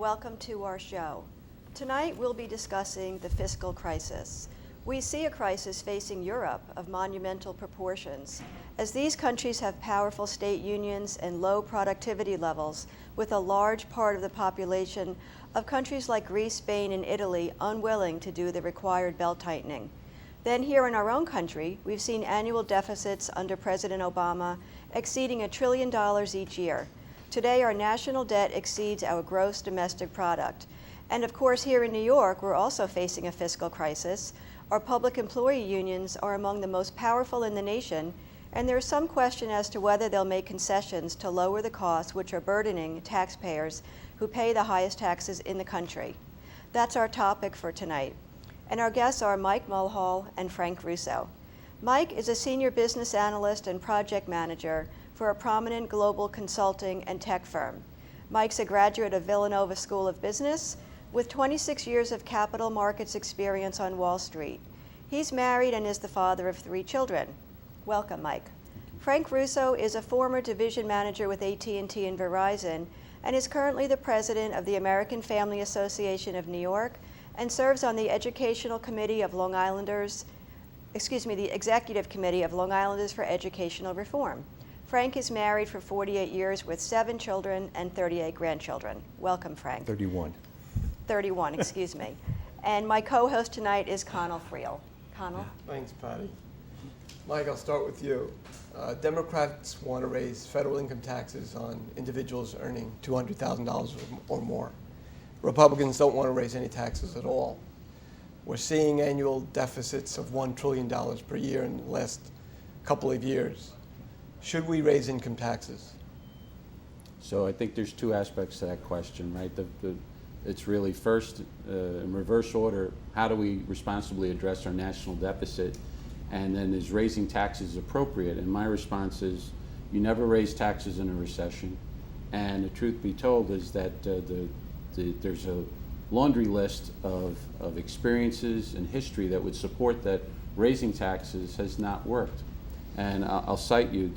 welcome to our show. Tonight we'll be discussing the fiscal crisis. We see a crisis facing Europe of monumental proportions, as these countries have powerful state unions and low productivity levels, with a large part of the population of countries like Greece, Spain, and Italy unwilling to do the required belt-tightening. Then here in our own country, we've seen annual deficits under President Obama exceeding $1 trillion each year. Today, our national debt exceeds our gross domestic product. And of course, here in New York, we're also facing a fiscal crisis. Our public employee unions are among the most powerful in the nation, and there's some question as to whether they'll make concessions to lower the costs which are burdening taxpayers who pay the highest taxes in the country. That's our topic for tonight. And our guests are Mike Mulhall and Frank Russo. Mike is a senior business analyst and project manager for a prominent global consulting and tech firm. Mike's a graduate of Villanova School of Business with 26 years of capital markets experience on Wall Street. He's married and is the father of 3 children. Welcome, Mike. Frank Russo is a former division manager with AT&T and Verizon and is currently the president of the American Family Association of New York and serves on the Educational Committee of Long Islanders, the Executive Committee of Long Islanders for Educational Reform. Frank is married for 48 years with 7 children and 38 grandchildren. Welcome, Frank. 31. 31, excuse me. And my co-host tonight is Connell Friel. Connell? Thanks, Patty. Mike, I'll start with you. Democrats want to raise federal income taxes on individuals earning $200,000 or more. Republicans don't want to raise any taxes at all. We're seeing annual deficits of $1 trillion per year in the last couple of years. Should we raise income taxes? So I think there's 2 aspects to that question, right? It's really first, in reverse order, how do we responsibly address our national deficit? And then is raising taxes appropriate? And my response is, you never raise taxes in a recession. And the truth be told is that there's a laundry list of experiences and history that would support that raising taxes has not worked. And I'll cite you.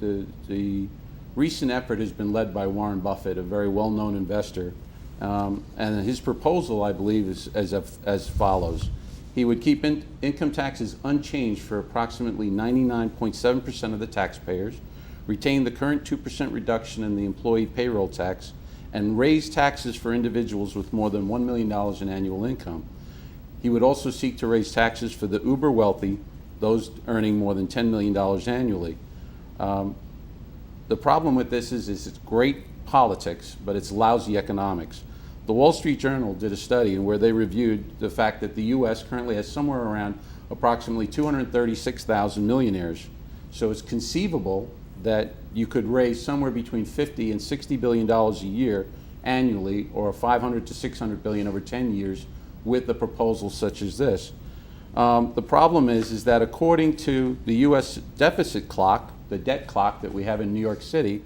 The recent effort has been led by Warren Buffett, a very well-known investor. And his proposal, I believe, is as follows. He would keep income taxes unchanged for approximately 99.7% of the taxpayers, retain the current 2% reduction in the employee payroll tax, and raise taxes for individuals with more than $1 million in annual income. He would also seek to raise taxes for the uber wealthy, those earning more than $10 million annually. The problem with this is it's great politics, but it's lousy economics. The Wall Street Journal did a study where they reviewed the fact that the U.S. currently has somewhere around approximately 236,000 millionaires. So it's conceivable that you could raise somewhere between $50 and $60 billion a year annually, or $500 to $600 billion over 10 years with a proposal such as this. The problem is that according to the U.S. deficit clock, the debt clock that we have in New York City,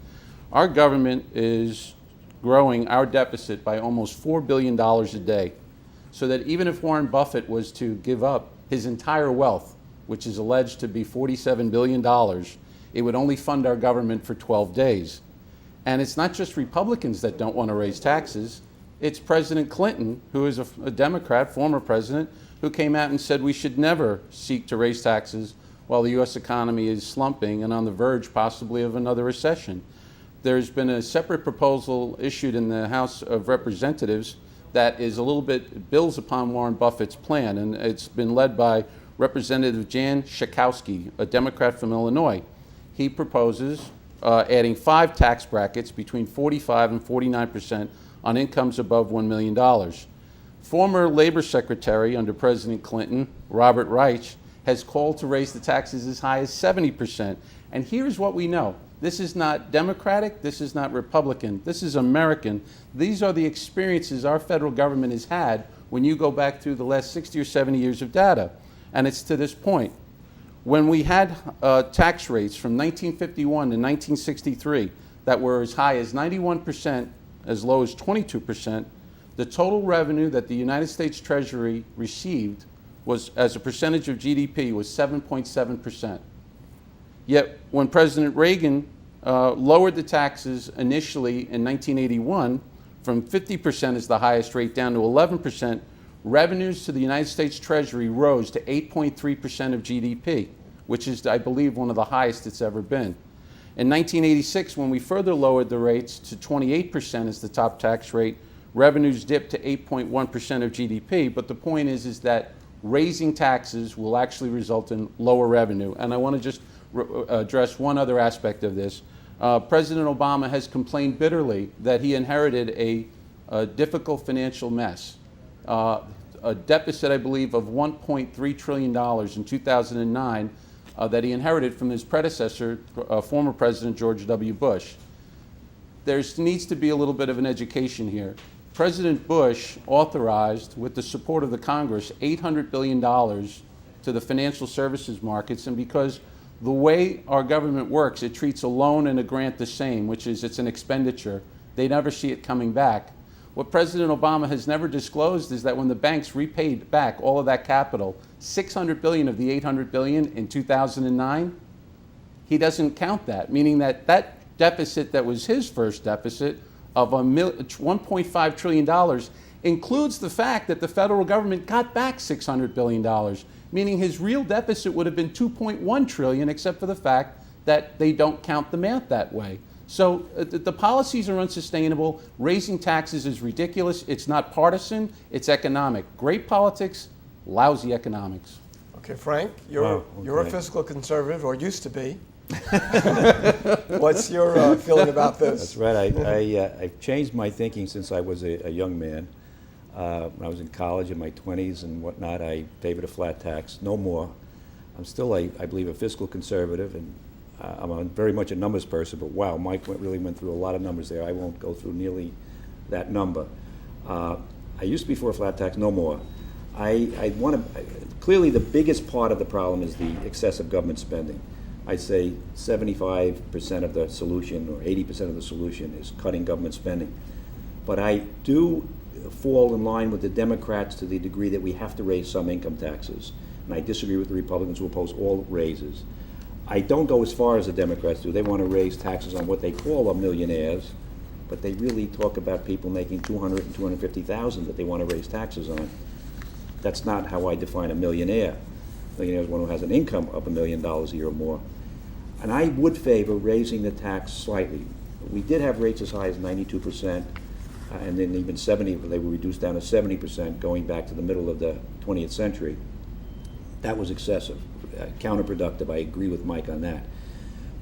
our government is growing our deficit by almost $4 billion a day. So that even if Warren Buffett was to give up his entire wealth, which is alleged to be $47 billion, it would only fund our government for 12 days. And it's not just Republicans that don't want to raise taxes. It's President Clinton, who is a Democrat, former president, who came out and said we should never seek to raise taxes while the U.S. economy is slumping and on the verge possibly of another recession. There's been a separate proposal issued in the House of Representatives that is a little bit builds upon Warren Buffett's plan, and it's been led by Representative Jan Schakowsky, a Democrat from Illinois. He proposes adding 5 tax brackets between 45 and 49% on incomes above $1 million. Former Labor Secretary under President Clinton, Robert Reich, has called to raise the taxes as high as 70%. And here's what we know. This is not Democratic, this is not Republican, this is American. These are the experiences our federal government has had when you go back through the last 60 or 70 years of data. And it's to this point. When we had tax rates from 1951 to 1963 that were as high as 91%, as low as 22%, the total revenue that the United States Treasury received was, as a percentage of GDP, was 7.7%. Yet when President Reagan lowered the taxes initially in 1981 from 50% is the highest rate down to 11%, revenues to the United States Treasury rose to 8.3% of GDP, which is, I believe, one of the highest it's ever been. In 1986, when we further lowered the rates to 28% as the top tax rate, revenues dipped to 8.1% of GDP. But the point is that raising taxes will actually result in lower revenue. And I want to just address one other aspect of this. President Obama has complained bitterly that he inherited a difficult financial mess. A deficit, I believe, of $1.3 trillion in 2009 that he inherited from his predecessor, former President George W. Bush. There needs to be a little bit of an education here. President Bush authorized, with the support of the Congress, $800 billion to the financial services markets, and because the way our government works, it treats a loan and a grant the same, which is it's an expenditure. They never see it coming back. What President Obama has never disclosed is that when the banks repaid back all of that capital, $600 billion of the $800 billion in 2009, he doesn't count that, meaning that that deficit that was his first deficit of $1.5 trillion includes the fact that the federal government got back $600 billion, meaning his real deficit would have been $2.1 trillion, except for the fact that they don't count the math that way. So the policies are unsustainable. Raising taxes is ridiculous. It's not partisan. It's economic. Great politics, lousy economics. Okay, Frank, you're a fiscal conservative, or used to be. What's your feeling about this? That's right. I've changed my thinking since I was a young man. When I was in college in my 20s and whatnot, I favored a flat tax. No more. I'm still, I believe, a fiscal conservative, and I'm very much a numbers person, but wow, Mike really went through a lot of numbers there. I won't go through nearly that number. I used to be for a flat tax, no more. I want to, clearly the biggest part of the problem is the excessive government spending. I'd say 75% of the solution or 80% of the solution is cutting government spending. But I do fall in line with the Democrats to the degree that we have to raise some income taxes. And I disagree with the Republicans who oppose all raises. I don't go as far as the Democrats do. They want to raise taxes on what they call a millionaires, but they really talk about people making $200,000 and $250,000 that they want to raise taxes on. That's not how I define a millionaire. A millionaire is one who has an income of $1 million a year or more. And I would favor raising the tax slightly. We did have rates as high as 92%, and then even 70, they were reduced down to 70% going back to the middle of the 20th century. That was excessive, counterproductive. I agree with Mike on that.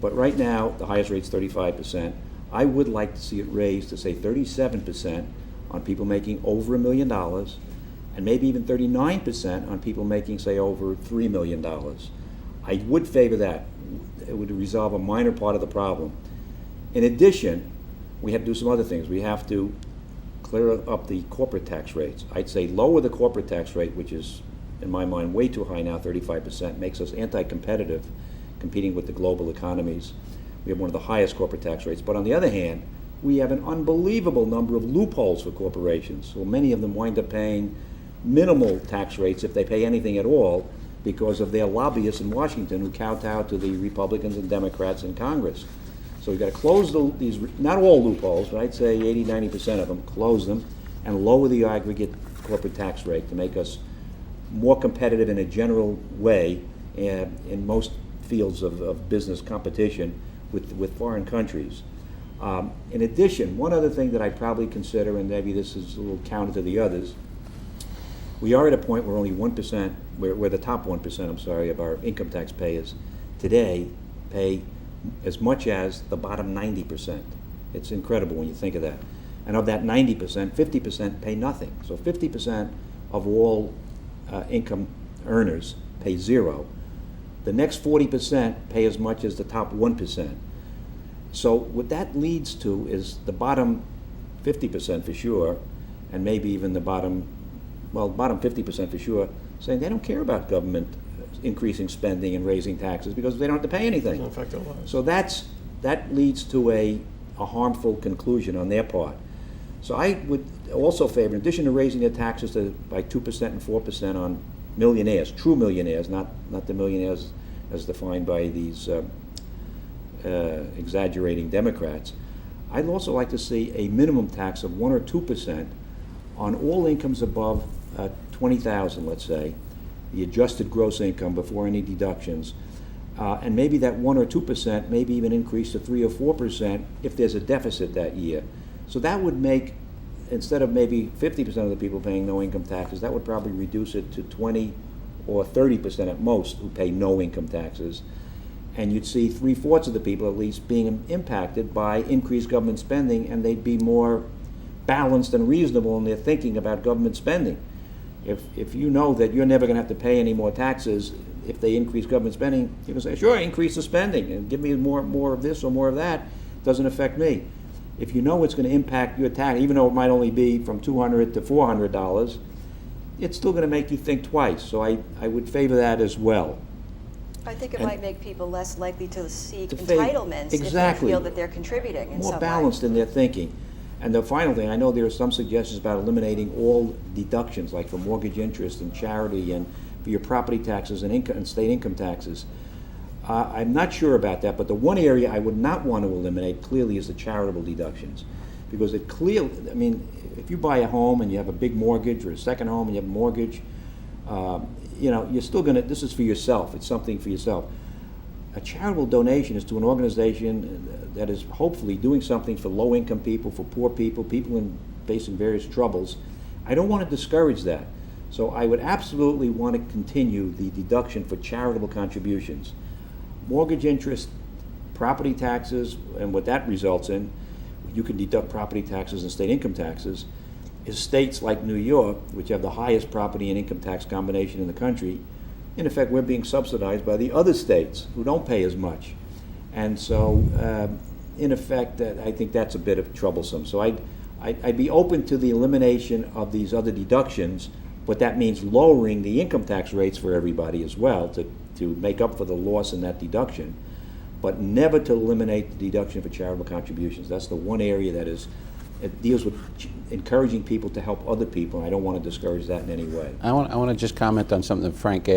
But right now, the highest rate's 35%. I would like to see it raised to, say, 37% on people making over $1 million, and maybe even 39% on people making, say, over $3 million. I would favor that. It would resolve a minor part of the problem. In addition, we have to do some other things. We have to clear up the corporate tax rates. I'd say lower the corporate tax rate, which is, in my mind, way too high now, 35%, makes us anti-competitive, competing with the global economies. We have one of the highest corporate tax rates. But on the other hand, we have an unbelievable number of loopholes for corporations. So many of them wind up paying minimal tax rates, if they pay anything at all, because of their lobbyists in Washington who kowtow to the Republicans and Democrats in Congress. So we've got to close these, not all loopholes, but I'd say 80, 90% of them, close them, and lower the aggregate corporate tax rate to make us more competitive in a general way in most fields of business competition with foreign countries. In addition, one other thing that I'd probably consider, and maybe this is a little counter to the others, we are at a point where only 1%, where the top 1%, of our income tax payers today pay as much as the bottom 90%. It's incredible when you think of that. And of that 90%, 50% pay nothing. So 50% of all income earners pay zero. The next 40% pay as much as the top 1%. So what that leads to is the bottom 50% for sure, and maybe even the bottom 50% for sure, saying they don't care about government increasing spending and raising taxes because they don't have to pay anything. Doesn't affect their lives. So that leads to a harmful conclusion on their part. So I would also favor, in addition to raising their taxes by 2% and 4% on millionaires, true millionaires, not the millionaires as defined by these exaggerating Democrats, I'd also like to see a minimum tax of 1 or 2% on all incomes above 20,000, let's say, the adjusted gross income before any deductions. And maybe that 1 or 2%, maybe even increase to 3 or 4% if there's a deficit that year. So that would make, instead of maybe 50% of the people paying no income taxes, that would probably reduce it to 20 or 30% at most who pay no income taxes. And you'd see 3/4 of the people at least being impacted by increased government spending, and they'd be more balanced and reasonable in their thinking about government spending. If you know that you're never going to have to pay any more taxes if they increase government spending, you can say, sure, increase the spending and give me more of this or more of that. It doesn't affect me. If you know it's going to impact your tax, even though it might only be from $200 to $400, it's still going to make you think twice. So I would favor that as well. I think it And might make people less likely to seek To entitlements exactly. if they feel that they're contributing in some More way. balanced in their thinking. And the final thing, I know there are some suggestions about eliminating all deductions, like for mortgage interest and charity and for your property taxes and income and state income taxes. I'm not sure about that, but the one area I would not want to eliminate clearly is the charitable deductions. Because it clearly, I mean, if you buy a home and you have a big mortgage, or a second home and you have a mortgage, you know, you're still gonna, this is for yourself, it's something for yourself. A charitable donation is to an organization that is hopefully doing something for low-income people, for poor people, people facing various troubles. I don't want to discourage that. So I would absolutely want to continue the deduction for charitable contributions. Mortgage interest, property taxes, and what that results in, you can deduct property taxes and state income taxes, is states like New York, which have the highest property and income tax combination in the country. In effect, we're being subsidized by the other states who don't pay as much. And so, in effect, I think that's a bit of troublesome. So I'd be open to the elimination of these other deductions, but that means lowering the income tax rates for everybody as well to make up for the loss in that deduction, but never to eliminate the deduction for charitable contributions. That's the one area that it deals with encouraging people to help other people, and I don't want to discourage that in any way. I want to just comment on something that Frank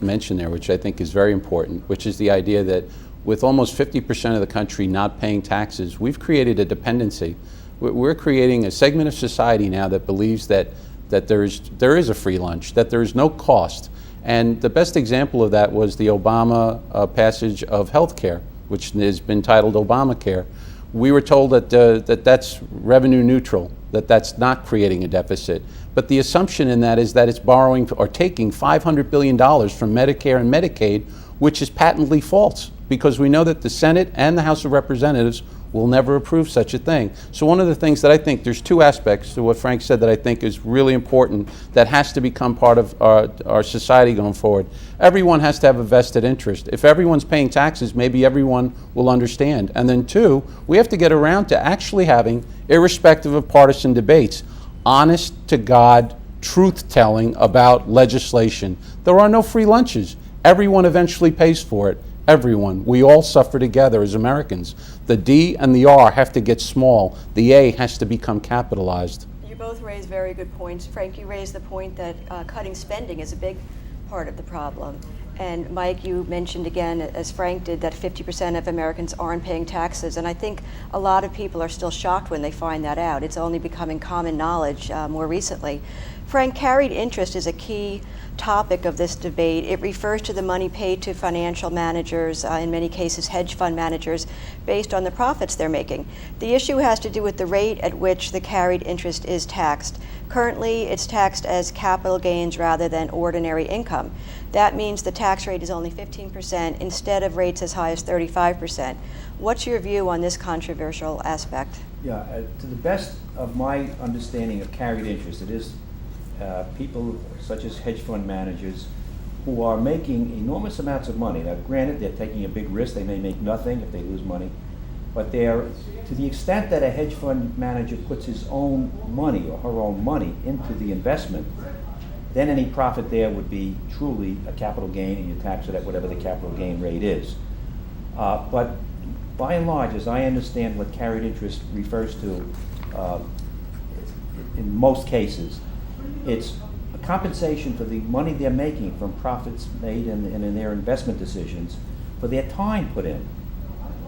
mentioned there, which I think is very important, which is the idea that with almost 50% of the country not paying taxes, we've created a dependency. We're creating a segment of society now that believes that there is a free lunch, that there is no cost. And the best example of that was the Obama passage of health care, which has been titled Obamacare. We were told that that's revenue neutral, that that's not creating a deficit. But the assumption in that is that it's borrowing or taking $500 billion from Medicare and Medicaid, which is patently false, because we know that the Senate and the House of Representatives will never approve such a thing. So one of the things that I think, there's two aspects to what Frank said that I think is really important that has to become part of our society going forward. Everyone has to have a vested interest. If everyone's paying taxes, maybe everyone will understand. And then two, we have to get around to actually having, irrespective of partisan debates, honest to God truth-telling about legislation. There are no free lunches. Everyone eventually pays for it. Everyone. We all suffer together as Americans. The D and the R have to get small. The A has to become capitalized. You both raise very good points. Frank, you raised the point that cutting spending is a big part of the problem. And Mike, you mentioned again, as Frank did, that 50% of Americans aren't paying taxes. And I think a lot of people are still shocked when they find that out. It's only becoming common knowledge more recently. Frank, carried interest is a key topic of this debate. It refers to the money paid to financial managers, in many cases hedge fund managers, based on the profits they're making. The issue has to do with the rate at which the carried interest is taxed. Currently, it's taxed as capital gains rather than ordinary income. That means the tax rate is only 15% instead of rates as high as 35%. What's your view on this controversial aspect? Yeah, to the best of my understanding of carried interest, it is people such as hedge fund managers who are making enormous amounts of money. Now, granted, they're taking a big risk. They may make nothing if they lose money. But they're, to the extent that a hedge fund manager puts his own money or her own money into the investment, then any profit there would be truly a capital gain, and you tax it at whatever the capital gain rate is. But by and large, as I understand what carried interest refers to, in most cases, it's a compensation for the money they're making from profits made and in their investment decisions for their time put in.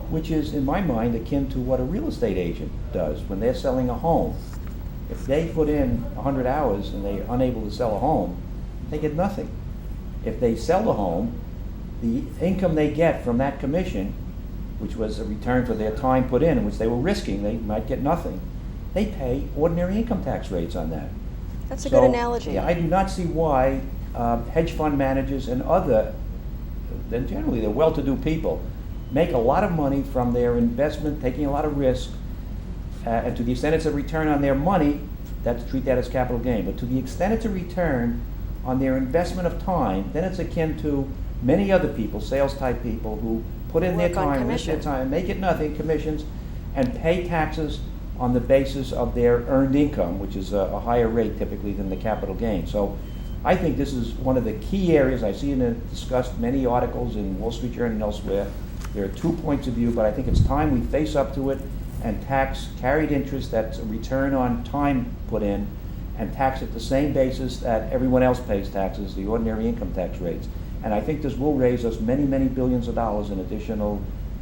which is, in my mind, akin to what a real estate agent does when they're selling a home. If they put in 100 hours and they're unable to sell a home, they get nothing. If they sell the home, the income they get from that commission, which was a return for their time put in, which they were risking, they might get nothing. They pay ordinary income tax rates on that. That's a good analogy. Yeah, I do not see why hedge fund managers and other, then generally they're well-to-do people, make a lot of money from their investment, taking a lot of risk, and to the extent it's a return on their money, treat that as capital gain. But to the extent it's a return on their investment of time, then it's akin to many other people, sales-type people, who put in their Work on time, risk their commission. time, make it nothing, commissions, and pay taxes on the basis of their earned income, which is a higher rate typically than the capital gain. So I think this is one of the key areas. I see it discussed many articles in Wall Street Journal and elsewhere. There are 2 points of view, but I think it's time we face up to it and tax carried interest that's a return on time put in, and tax at the same basis that everyone else pays taxes, the ordinary income tax rates. And I think this will raise us many, many billions of dollars in additional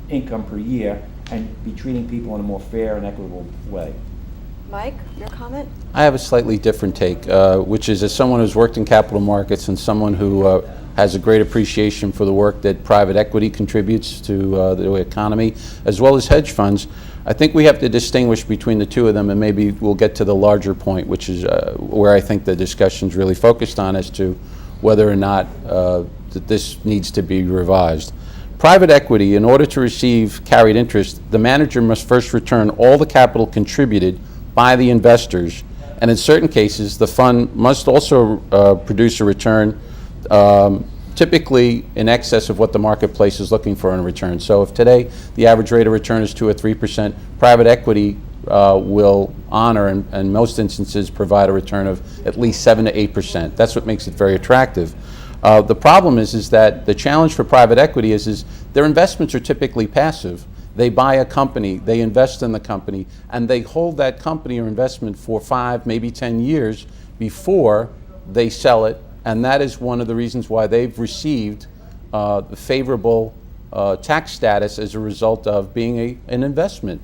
income per year and be treating people in a more fair and equitable way. Mike, your comment? I have a slightly different take, which is as someone who's worked in capital markets and someone who has a great appreciation for the work that private equity contributes to the economy, as well as hedge funds, I think we have to distinguish between the two of them, and maybe we'll get to the larger point, which is where I think the discussion's really focused on as to whether or not that this needs to be revised. Private equity, in order to receive carried interest, the manager must first return all the capital contributed by the investors, and in certain cases, the fund must also produce a return typically in excess of what the marketplace is looking for in return. So if today the average rate of return is 2 or 3%, private equity will honor and in most instances provide a return of at least 7 to 8%. That's what makes it very attractive. The problem is that the challenge for private equity is their investments are typically passive. They buy a company, they invest in the company, and they hold that company or investment for 5, maybe 10 years before they sell it. And that is one of the reasons why they've received the favorable tax status as a result of being an investment.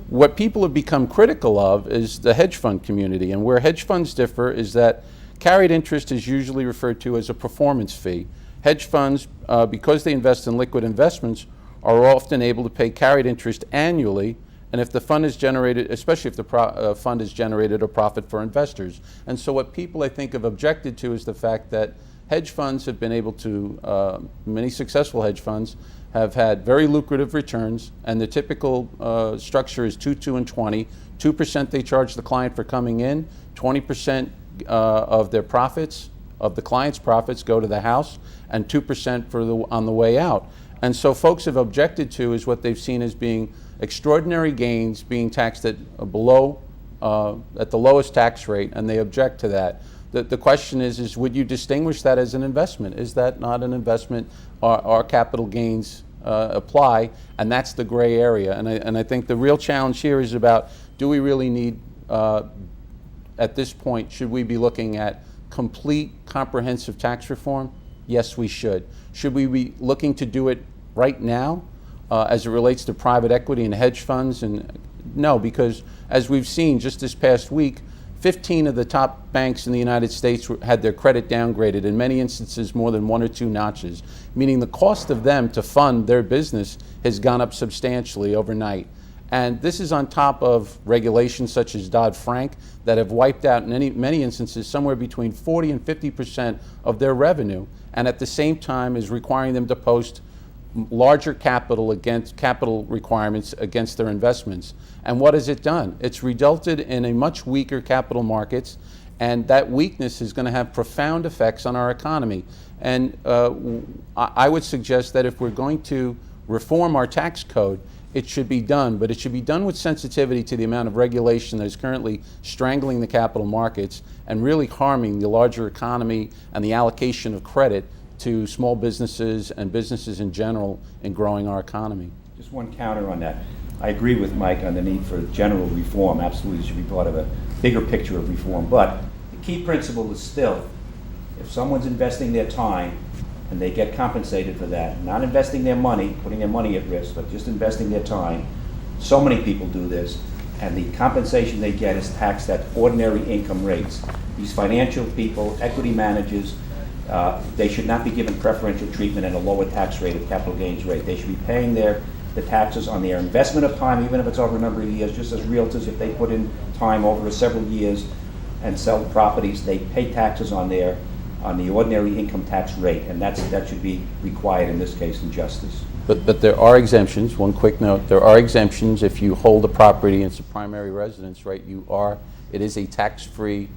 What people have become critical of is the hedge fund community, and where hedge funds differ is that carried interest is usually referred to as a performance fee. Hedge funds, because they invest in liquid investments, are often able to pay carried interest annually, and if the fund is generated, especially if the fund has generated a profit for investors. And so what people, I think, have objected to is the fact that hedge funds have been able to, many successful hedge funds have had very lucrative returns, and the typical structure is 2, 2, and 20. 2% they charge the client for coming in, 20% of their profits, of the client's profits, go to the house, and 2% on the way out. And so folks have objected to is what they've seen as being extraordinary gains being taxed at at the lowest tax rate, and they object to that. The question is would you distinguish that as an investment? Is that not an investment? Are capital gains apply? And that's the gray area. And I think the real challenge here is about, do we really need, at this point, should we be looking at complete comprehensive tax reform? Yes, we should. Should we be looking to do it right now as it relates to private equity and hedge funds? And no, because as we've seen just this past week, 15 of the top banks in the United States had their credit downgraded, in many instances more than 1 or 2 notches, meaning the cost of them to fund their business has gone up substantially overnight. And this is on top of regulations such as Dodd-Frank that have wiped out, in many instances, somewhere between 40 and 50% of their revenue, and at the same time is requiring them to post larger capital requirements against their investments. And what has it done? It's resulted in a much weaker capital markets, and that weakness is going to have profound effects on our economy. And I would suggest that if we're going to reform our tax code, it should be done, but it should be done with sensitivity to the amount of regulation that is currently strangling the capital markets and really harming the larger economy and the allocation of credit to small businesses and businesses in general in growing our economy. Just one counter on that. I agree with Mike on the need for general reform. Absolutely should be part of a bigger picture of reform. But the key principle is still, if someone's investing their time and they get compensated for that. Not investing their money, putting their money at risk, but just investing their time. So many people do this, and the compensation they get is taxed at ordinary income rates. These financial people, equity managers, they should not be given preferential treatment and a lower tax rate, a capital gains rate. They should be paying the taxes on their investment of time, even if it's over a number of years, just as realtors, if they put in time over several years and sell properties, they pay taxes on the ordinary income tax rate, and that should be required in this case in justice. But there are exemptions. One quick note: there are exemptions if you hold a property and it's a primary residence, right? It is a tax-free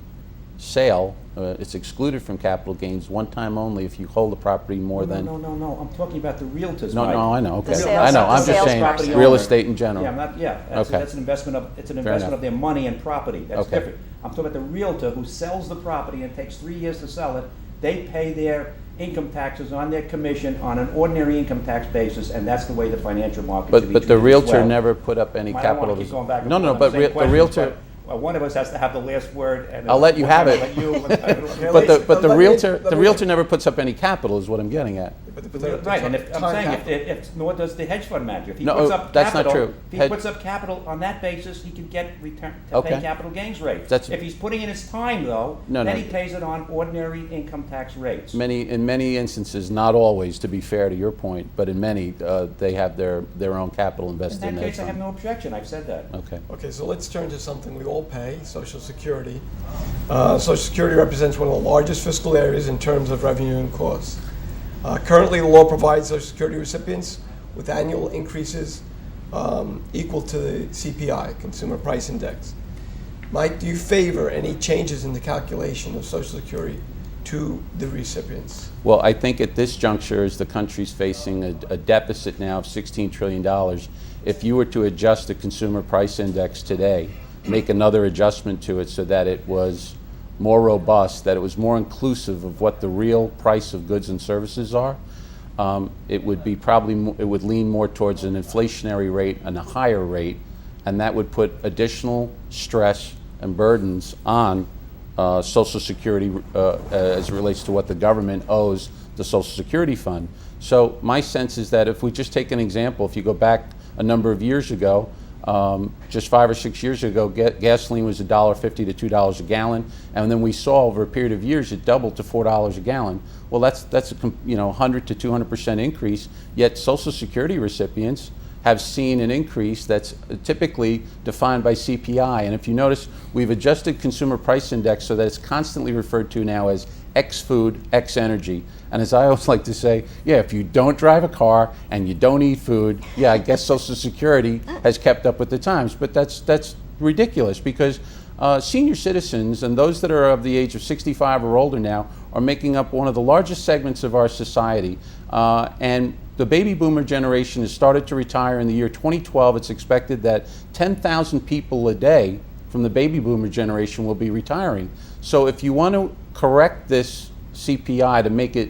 sale. It's excluded from capital gains one time only if you hold the property more than. No. I'm talking about the realtors. No, Mike. I know. Okay, The sales- I know. the I'm just sales saying person. real estate in general. That's Okay. an investment of enough. of their money and property. That's Okay. different. I'm talking about the realtor who sells the property and takes 3 years to sell it. They pay their income taxes on their commission on an ordinary income tax basis, and that's the way the financial market should be But the treated as realtor well. never put up any I don't capital. want to keep going back and No, forth on but the same the questions, realtor. but, one of us has to have the last word. And I'll let you have it. Let you, But the Let me- realtor never puts up any capital, is what I'm getting at. Right, and I'm time saying, capital. if nor does the hedge fund manager. If he No, puts up that's not capital, true. If he Hedge- puts up capital on that basis, he can get return to Okay. pay capital gains rates. That's- If he's putting in his time, though, No, then no. he pays it on ordinary income tax rates. In many instances, not always, to be fair to your point, but in many, they have their own capital In invested that in their case, I have fund. no objection. I've said that. Okay. Okay, so let's turn to something we all pay, Social Security. Social Security represents one of the largest fiscal areas in terms of revenue and costs. Currently, the law provides Social Security recipients with annual increases equal to the CPI, Consumer Price Index. Mike, do you favor any changes in the calculation of Social Security to the recipients? Well, I think at this juncture, as the country's facing a deficit now of $16 trillion, if you were to adjust the Consumer Price Index today, make another adjustment to it so that it was more robust, that it was more inclusive of what the real price of goods and services are, it would be it would lean more towards an inflationary rate and a higher rate, and that would put additional stress and burdens on Social Security as it relates to what the government owes the Social Security fund. So my sense is that if we just take an example, if you go back a number of years ago, just 5 or 6 years ago, gasoline was $1.50 to $2 a gallon, and then we saw over a period of years it doubled to $4 a gallon. Well, that's a 100 to 200% increase. Yet Social Security recipients have seen an increase that's typically defined by CPI. And if you notice, we've adjusted Consumer Price Index so that it's constantly referred to now as X food, X energy. And as I always like to say, yeah, if you don't drive a car and you don't eat food, yeah, I guess Social Security has kept up with the times. But that's ridiculous, because senior citizens and those that are of the age of 65 or older now are making up one of the largest segments of our society. And the baby boomer generation has started to retire in the year 2012. It's expected that 10,000 people a day from the baby boomer generation will be retiring. So if you want to correct this CPI to make it,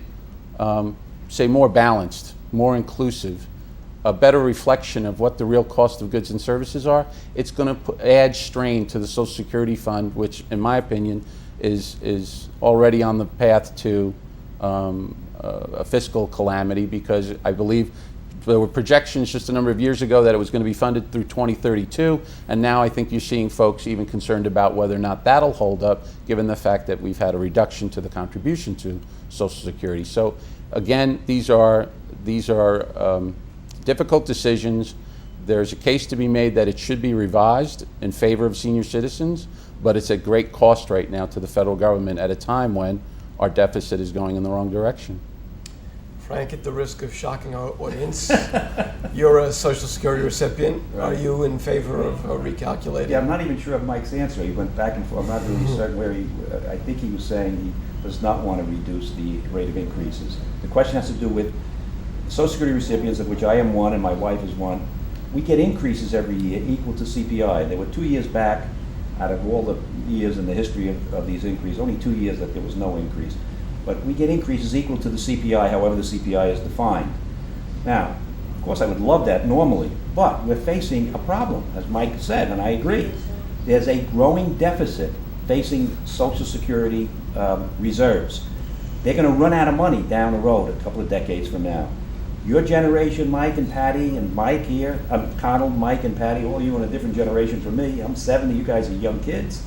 say, more balanced, more inclusive, a better reflection of what the real cost of goods and services are, it's going to add strain to the Social Security fund, which, in my opinion, is already on the path to a fiscal calamity, because I believe there were projections just a number of years ago that it was going to be funded through 2032, and now I think you're seeing folks even concerned about whether or not that'll hold up, given the fact that we've had a reduction to the contribution to Social Security. So again, these are difficult decisions. There's a case to be made that it should be revised in favor of senior citizens, but it's at great cost right now to the federal government at a time when our deficit is going in the wrong direction. Frank, at the risk of shocking our audience, you're a Social Security recipient. Are you in favor of recalculating? Yeah, I'm not even sure of Mike's answer. He went back and forth. I'm not really certain where I think he was saying he does not want to reduce the rate of increases. The question has to do with Social Security recipients, of which I am one and my wife is one. We get increases every year equal to CPI. There were 2 years back, out of all the years in the history of these increases, only 2 years that there was no increase. But we get increases equal to the CPI, however the CPI is defined. Now, of course, I would love that normally, but we're facing a problem, as Mike said, and I agree. There's a growing deficit facing Social Security reserves. They're going to run out of money down the road a couple of decades from now. Your generation, Mike and Patty and Mike here, Connell, Mike and Patty, all you in a different generation from me. I'm 70, you guys are young kids.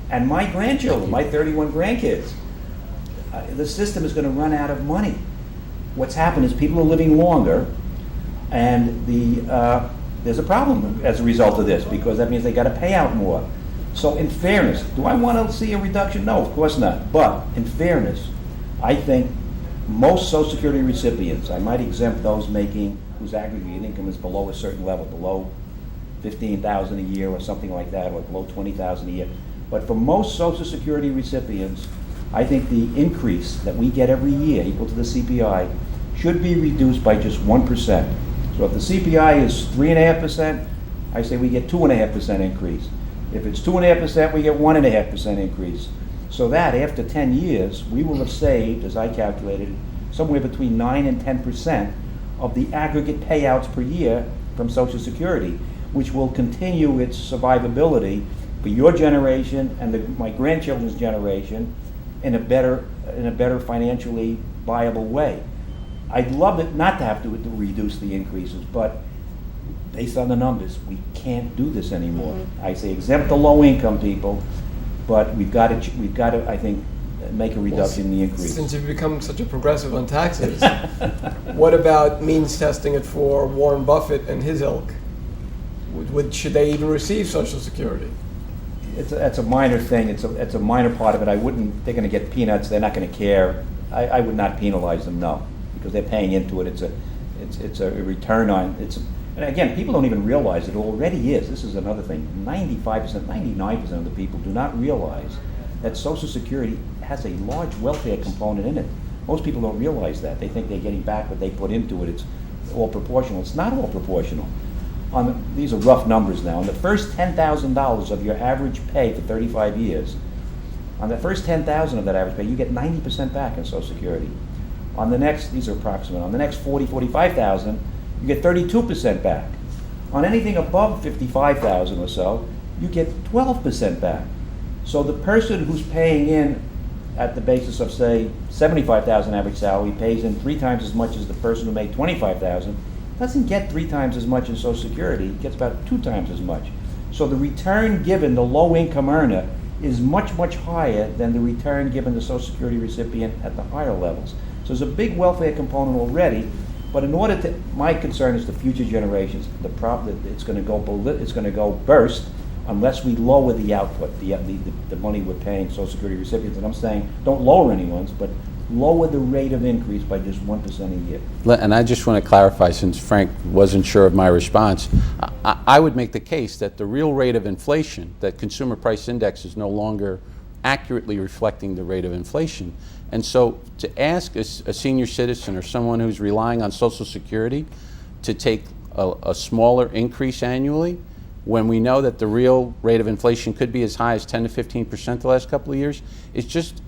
And my grandchildren, my 31 grandkids. The system is going to run out of money. What's happened is people are living longer, and there's a problem as a result of this, because that means they got to pay out more. So in fairness, do I want to see a reduction? No, of course not. But in fairness, I think most Social Security recipients, I might exempt those whose aggregate income is below a certain level, below $15,000 a year or something like that, or below $20,000 a year. But for most Social Security recipients, I think the increase that we get every year, equal to the CPI, should be reduced by just 1%. So if the CPI is 3.5%, I say we get 2.5% increase. If it's 2.5%, we get 1.5% increase. So that after 10 years, we will have saved, as I calculated, somewhere between 9 and 10% of the aggregate payouts per year from Social Security, which will continue its survivability for your generation and my grandchildren's generation in a better financially viable way. I'd love it not to have to reduce the increases, but based on the numbers, we can't do this anymore. Mm-hmm. I say exempt the low-income people, but we've got to, I think, make a reduction in the increase. Since you've become such a progressive on taxes, what about means testing it for Warren Buffett and his ilk? Should they even receive Social Security? It's a minor thing. It's a minor part of it. They're going to get peanuts. They're not going to care. I would not penalize them, no, because they're paying into it. It's a return on. And again, people don't even realize it already is. This is another thing. 95%, 99% of the people do not realize that Social Security has a large welfare component in it. Most people don't realize that. They think they're getting back what they put into it. It's all proportional. It's not all proportional. These are rough numbers now. On the first $10,000 of your average pay for 35 years, on the first $10,000 of that average pay, you get 90% back in Social Security. On the next, these are approximate, on the next 40, 45,000, you get 32% back. On anything above 55,000 or so, you get 12% back. So the person who's paying in at the basis of, say, 75,000 average salary pays in 3 times as much as the person who made 25,000, doesn't get 3 times as much in Social Security, gets about 2 times as much. So the return given the low-income earner is much, much higher than the return given the Social Security recipient at the higher levels. So there's a big welfare component already, but in order to, my concern is the future generations. The problem, it's going to go burst unless we lower the output, the money we're paying Social Security recipients. And I'm saying, don't lower anyone's, but lower the rate of increase by just 1% a year. And I just want to clarify, since Frank wasn't sure of my response, I would make the case that the real rate of inflation, that consumer price index is no longer accurately reflecting the rate of inflation. And so to ask a senior citizen or someone who's relying on Social Security to take a smaller increase annually, when we know that the real rate of inflation could be as high as 10 to 15% the last couple of years, it's just,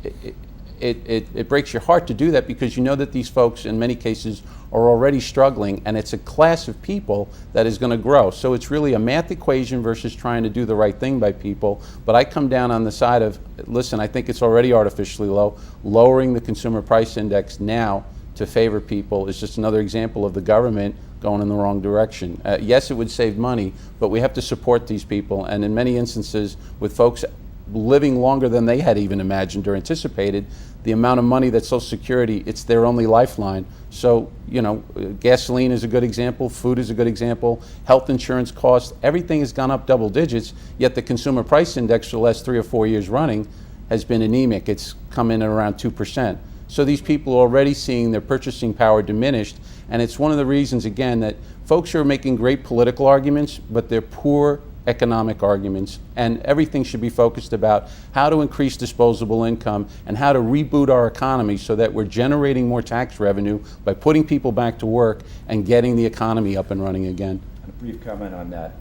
it breaks your heart to do that, because you know that these folks in many cases are already struggling, and it's a class of people that is going to grow. So it's really a math equation versus trying to do the right thing by people. But I come down on the side of, listen, I think it's already artificially low. Lowering the consumer price index now to favor people is just another example of the government going in the wrong direction. Yes, it would save money, but we have to support these people, and in many instances with folks living longer than they had even imagined or anticipated, the amount of money that Social Security, it's their only lifeline. So, you know, gasoline is a good example, food is a good example, health insurance costs, everything has gone up double digits, yet the consumer price index for the last 3 or 4 years running has been anemic. It's come in at around 2%. So these people are already seeing their purchasing power diminished, and it's one of the reasons, again, that folks are making great political arguments, but they're poor economic arguments, and everything should be focused about how to increase disposable income and how to reboot our economy so that we're generating more tax revenue by putting people back to work and getting the economy up and running again. And a brief comment on that.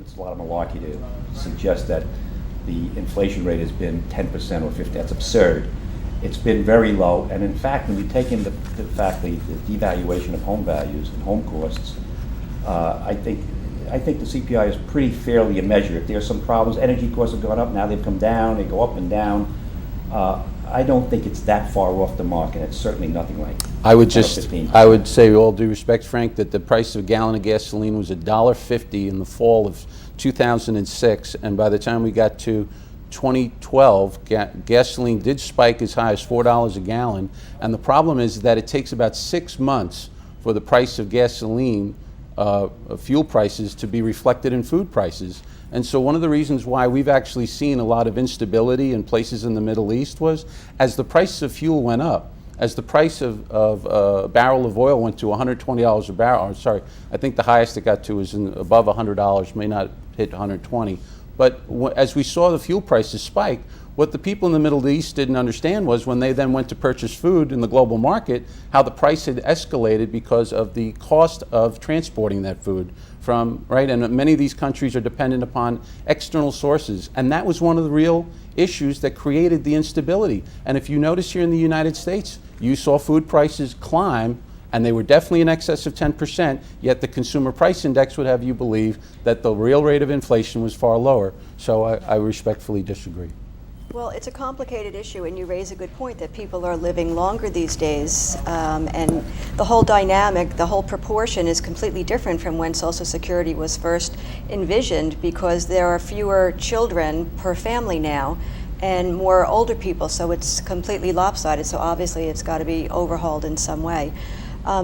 It's a lot of malarkey to suggest that the inflation rate has been 10% or 50%. That's absurd. It's been very low, and in fact, when you take in the fact the devaluation of home values and home costs, I think the CPI is pretty fairly a measure. If there are some problems, energy costs have gone up, now they've come down, they go up and down. I don't think it's that far off the mark, and it's certainly nothing like I would 10 or just, 15%. I would say, with all due respect, Frank, that the price of a gallon of gasoline was $1.50 in the fall of 2006, and by the time we got to 2012, gasoline did spike as high as $4 a gallon, and the problem is that it takes about 6 months for the price of gasoline, fuel prices, to be reflected in food prices. And so one of the reasons why we've actually seen a lot of instability in places in the Middle East was, as the price of fuel went up, as the price of a barrel of oil went to $120 a barrel, or sorry, I think the highest it got to was above $100, may not hit 120. But as we saw the fuel prices spike, what the people in the Middle East didn't understand was, when they then went to purchase food in the global market, how the price had escalated because of the cost of transporting that food from, right? And many of these countries are dependent upon external sources. And that was one of the real issues that created the instability. And if you notice here in the United States, you saw food prices climb, and they were definitely in excess of 10%, yet the consumer price index would have you believe that the real rate of inflation was far lower. So I respectfully disagree. Well, it's a complicated issue, and you raise a good point that people are living longer these days, and the whole dynamic, the whole proportion is completely different from when Social Security was first envisioned, because there are fewer children per family now and more older people, so it's completely lopsided. So obviously it's got to be overhauled in some way.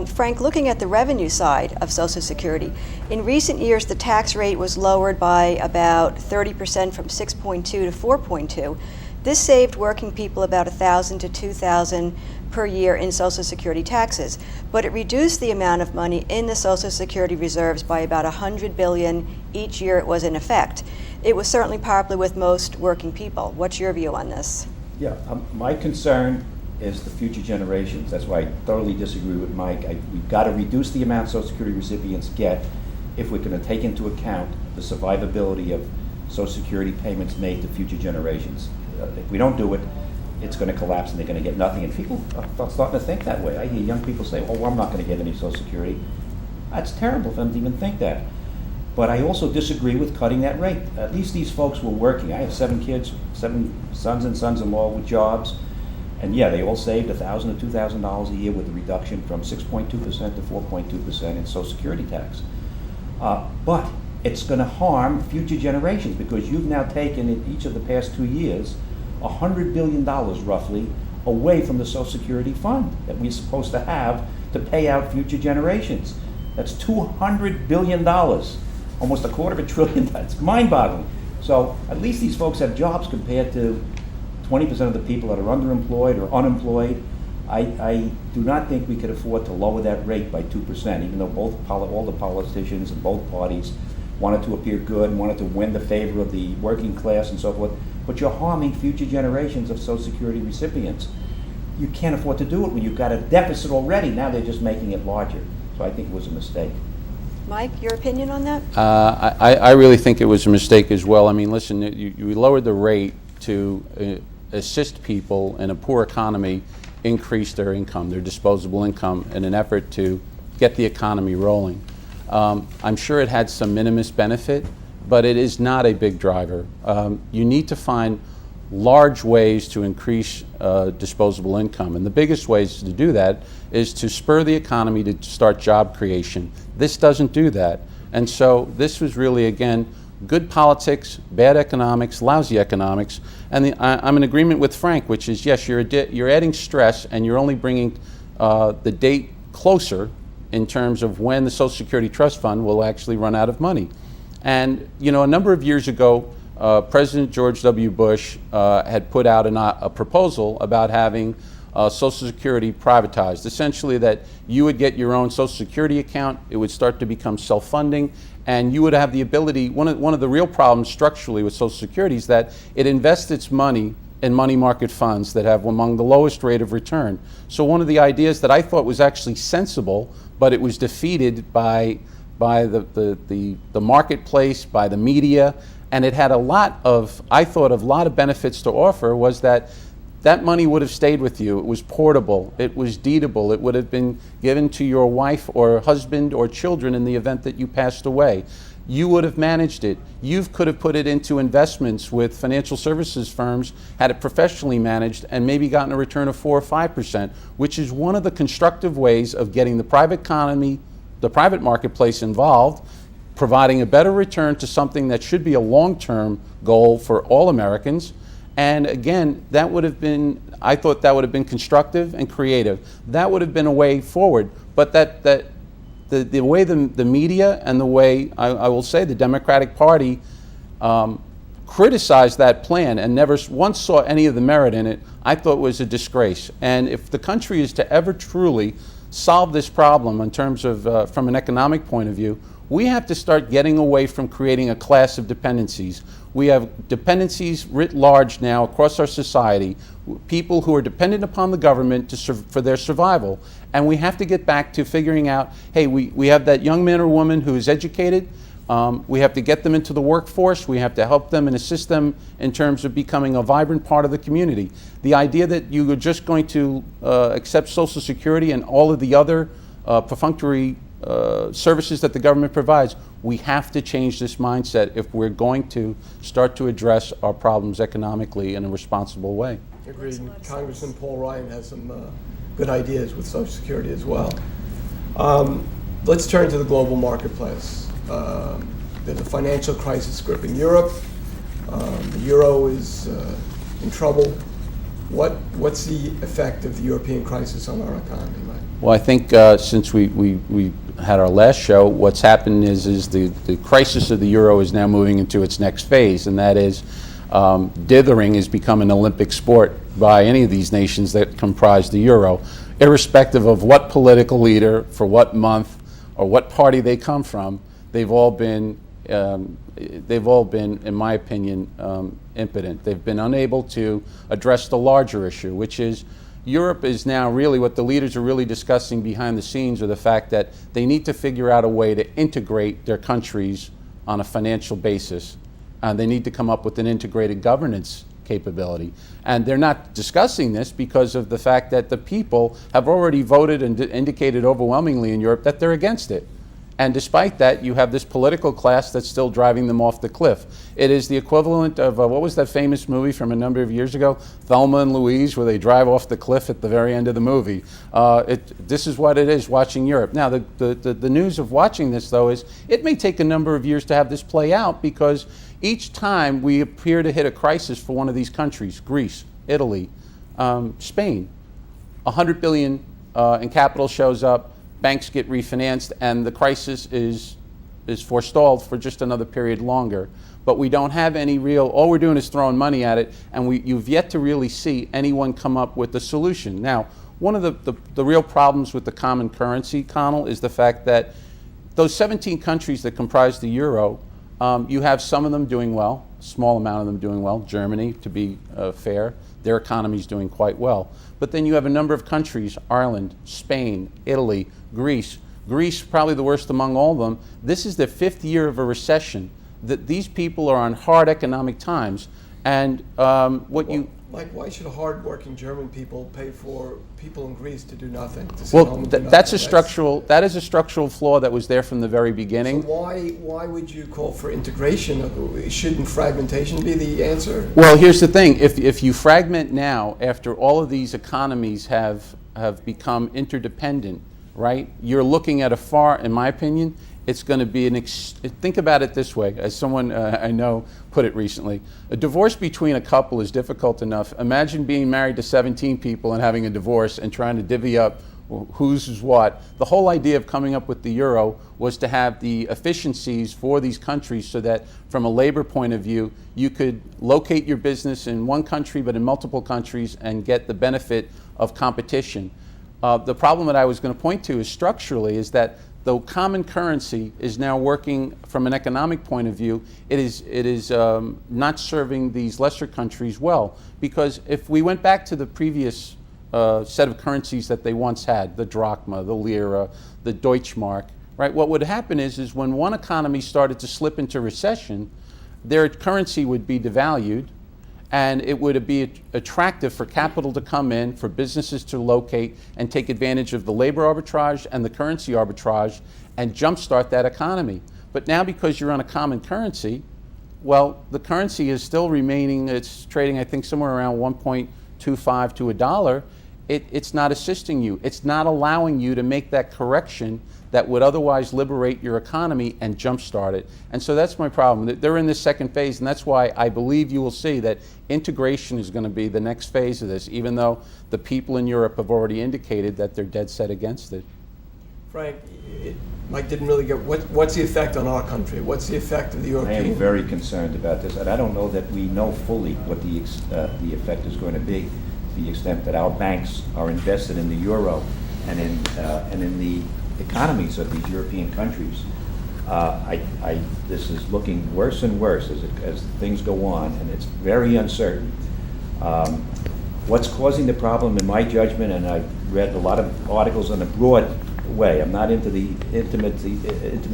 Frank, looking at the revenue side of Social Security, in recent years the tax rate was lowered by about 30%, from 6.2 to 4.2. This saved working people about $1,000 to $2,000 per year in Social Security taxes, but it reduced the amount of money in the Social Security reserves by about $100 billion each year it was in effect. It was certainly popular with most working people. What's your view on this? Yeah, my concern is the future generations. That's why I thoroughly disagree with Mike. We've got to reduce the amount Social Security recipients get if we're going to take into account the survivability of Social Security payments made to future generations. If we don't do it, it's going to collapse and they're going to get nothing. And people are starting to think that way. I hear young people say, oh, well, I'm not going to get any Social Security. That's terrible for them to even think that. But I also disagree with cutting that rate. At least these folks were working. I have 7 kids, 7 sons and sons-in-law with jobs. And yeah, they all saved $1,000 to $2,000 a year with a reduction from 6.2% to 4.2% in Social Security tax. But it's going to harm future generations, because you've now taken, in each of the past 2 years, $100 billion roughly away from the Social Security fund that we're supposed to have to pay out future generations. That's $200 billion, almost $250 billion. That's mind-boggling. So at least these folks have jobs compared to 20% of the people that are underemployed or unemployed. I do not think we could afford to lower that rate by 2%, even though all the politicians and both parties wanted to appear good and wanted to win the favor of the working class and so forth. But you're harming future generations of Social Security recipients. You can't afford to do it when you've got a deficit already. Now they're just making it larger. So I think it was a mistake. Mike, your opinion on that? I really think it was a mistake as well. I mean, listen, you lowered the rate to assist people in a poor economy increase their income, their disposable income, in an effort to get the economy rolling. I'm sure it had some minimus benefit, but it is not a big driver. You need to find large ways to increase disposable income, and the biggest ways to do that is to spur the economy to start job creation. This doesn't do that, and so this was really, again, good politics, bad economics, lousy economics, and I'm in agreement with Frank, which is, yes, you're adding stress, and you're only bringing the date closer in terms of when the Social Security Trust Fund will actually run out of money. And you know, a number of years ago, President George W. Bush had put out a proposal about having Social Security privatized, essentially that you would get your own Social Security account, it would start to become self-funding, and you would have the ability. One of the real problems structurally with Social Security is that it invests its money in money market funds that have among the lowest rate of return. So one of the ideas that I thought was actually sensible, but it was defeated by the marketplace, by the media, and it had a lot of benefits to offer, was that money would have stayed with you. It was portable, it was deedable, it would have been given to your wife or husband or children in the event that you passed away. you would have managed it. You could have put it into investments with financial services firms, had it professionally managed, and maybe gotten a return of 4 or 5%, which is one of the constructive ways of getting the private economy, the private marketplace involved, providing a better return to something that should be a long-term goal for all Americans. And again, that would have been, I thought that would have been constructive and creative. That would have been a way forward. But the way the media and the way, I will say, the Democratic Party criticized that plan and never once saw any of the merit in it, I thought was a disgrace. And if the country is to ever truly solve this problem in terms of, from an economic point of view, we have to start getting away from creating a class of dependencies. We have dependencies writ large now across our society, people who are dependent upon the government for their survival. And we have to get back to figuring out, hey, we have that young man or woman who is educated. We have to get them into the workforce. We have to help them and assist them in terms of becoming a vibrant part of the community. The idea that you are just going to accept Social Security and all of the other perfunctory services that the government provides, we have to change this mindset if we're going to start to address our problems economically in a responsible way. Agreed. Congressman Paul Ryan has some good ideas with Social Security as well. Let's turn to the global marketplace. There's a financial crisis gripping Europe. The euro is in trouble. What's the effect of the European crisis on our economy, Mike? Well, I think since we had our last show, what's happened is the crisis of the euro is now moving into its next phase, and that is dithering has become an Olympic sport by any of these nations that comprise the euro, irrespective of what political leader, for what month, or what party they come from. They've all been, in my opinion, impotent. They've been unable to address the larger issue, which is Europe is now really what the leaders are really discussing behind the scenes, are the fact that they need to figure out a way to integrate their countries on a financial basis. They need to come up with an integrated governance capability. And they're not discussing this because of the fact that the people have already voted and indicated overwhelmingly in Europe that they're against it. And despite that, you have this political class that's still driving them off the cliff. It is the equivalent of, what was that famous movie from a number of years ago, Thelma and Louise, where they drive off the cliff at the very end of the movie. This is what it is watching Europe. Now, the news of watching this, though, is it may take a number of years to have this play out, because each time we appear to hit a crisis for one of these countries, Greece, Italy, Spain, 100 billion in capital shows up, banks get refinanced, and the crisis is forestalled for just another period longer. But we don't have any real, all we're doing is throwing money at it, and you've yet to really see anyone come up with a solution. Now, one of the real problems with the common currency, Connell, is the fact that those 17 countries that comprise the euro, you have some of them doing well, a small amount of them doing well. Germany, to be fair, their economy is doing quite well. But then you have a number of countries, Ireland, Spain, Italy, Greece. Greece, probably the worst among all of them. This is the 5th year of a recession. That these people are on hard economic times. And Mike, why should hard-working German people pay for people in Greece to do nothing? That is a structural flaw that was there from the very beginning. So why would you call for integration? Shouldn't fragmentation be the answer? Well, here's the thing. If you fragment now, after all of these economies have become interdependent, right? You're looking at in my opinion, it's going to be think about it this way, as someone I know put it recently. A divorce between a couple is difficult enough. Imagine being married to 17 people and having a divorce and trying to divvy up whose is what. The whole idea of coming up with the euro was to have the efficiencies for these countries so that from a labor point of view, you could locate your business in one country but in multiple countries and get the benefit of competition. The problem that I was going to point to is structurally is that the common currency is now working from an economic point of view. It is not serving these lesser countries well, because if we went back to the previous set of currencies that they once had, the drachma, the lira, the Deutschmark, right? What would happen is when one economy started to slip into recession, their currency would be devalued, and it would be attractive for capital to come in, for businesses to locate and take advantage of the labor arbitrage and the currency arbitrage and jumpstart that economy. But now because you're on a common currency, well, the currency is still remaining, it's trading, I think, somewhere around 1.25 to $1. It's not assisting you. It's not allowing you to make that correction that would otherwise liberate your economy and jumpstart it. And so that's my problem. They're in this second phase, and that's why I believe you will see that integration is going to be the next phase of this, even though the people in Europe have already indicated that they're dead set against it. Frank, Mike didn't really get, what's the effect on our country? What's the effect of the I European? am very concerned about this, and I don't know that we know fully what the effect is going to be, to the extent that our banks are invested in the euro and in the economies of these European countries. This is looking worse and worse as things go on, and it's very uncertain. What's causing the problem, in my judgment, and I've read a lot of articles on a broad way. I'm not into the intimate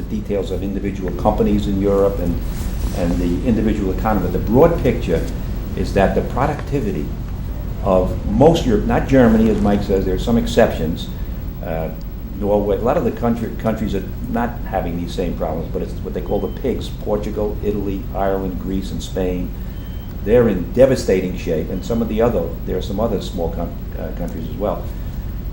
details of individual companies in Europe and the individual economy. The broad picture is that the productivity of most Europe, not Germany, as Mike says, there are some exceptions, Norway, a lot of the countries are not having these same problems, but it's what they call the pigs: Portugal, Italy, Ireland, Greece, and Spain. They're in devastating shape, and there are some other small countries as well.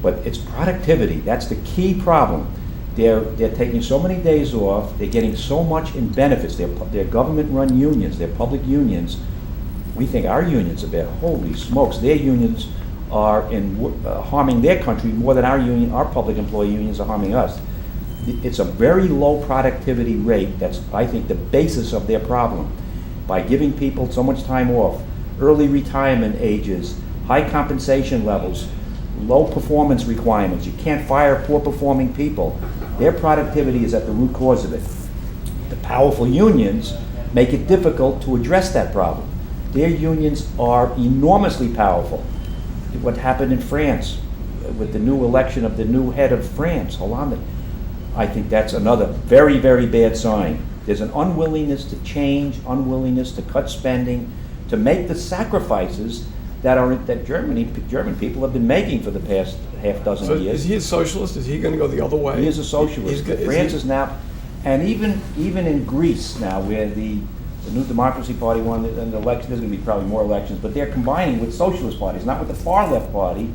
But it's productivity. That's the key problem. They're taking so many days off. They're getting so much in benefits. They're government-run unions. They're public unions. We think our unions are bad. Holy smokes! Their unions are harming their country more than our public employee unions are harming us. It's a very low productivity rate. That's, I think, the basis of their problem. By giving people so much time off, early retirement ages, high compensation levels, low performance requirements. You can't fire poor performing people. Their productivity is at the root cause of it. The powerful unions make it difficult to address that problem. Their unions are enormously powerful. What happened in France with the new election of the new head of France, Hollande, I think that's another very, very bad sign. There's an unwillingness to change, unwillingness to cut spending, to make the sacrifices that German people have been making for the past half dozen years. Is he a socialist? Is he going to go the other way? He is a socialist. France is now, and even in Greece now, where the New Democracy Party won an election, there's going to be probably more elections, but they're combining with socialist parties, not with the far left party.